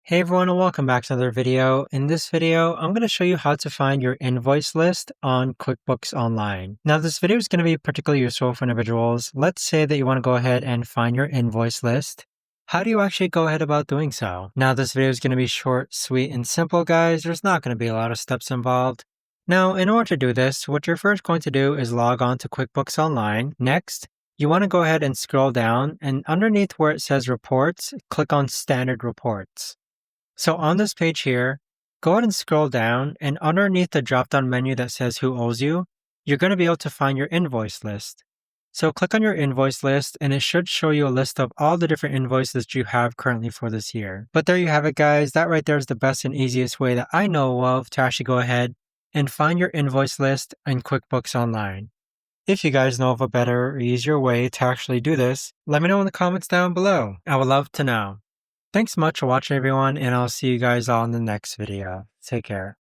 Hey everyone and welcome back to another video. In this video, I'm going to show you how to find your invoice list on QuickBooks Online. Now this video is going to be particularly useful for individuals. Let's say that you want to go ahead and find your invoice list. How do you actually go ahead about doing so? Now this video is going to be short, sweet, and simple, guys. There's not going to be a lot of steps involved. Now, in order to do this, what you're first going to do is log on to QuickBooks Online. Next, you want to go ahead and scroll down, and underneath where it says Reports, click on Standard Reports. So on this page here, go ahead and scroll down, and underneath the drop-down menu that says Who Owes You, you're going to be able to find your invoice list. So click on your invoice list, and it should show you a list of all the different invoices you have currently for this year. But there you have it, guys. That right there is the best and easiest way that I know of to actually go ahead and find your invoice list in QuickBooks Online. If you guys know of a better or easier way to actually do this, let me know in the comments down below. I would love to know. Thanks so much for watching, everyone, and I'll see you guys all in the next video. Take care.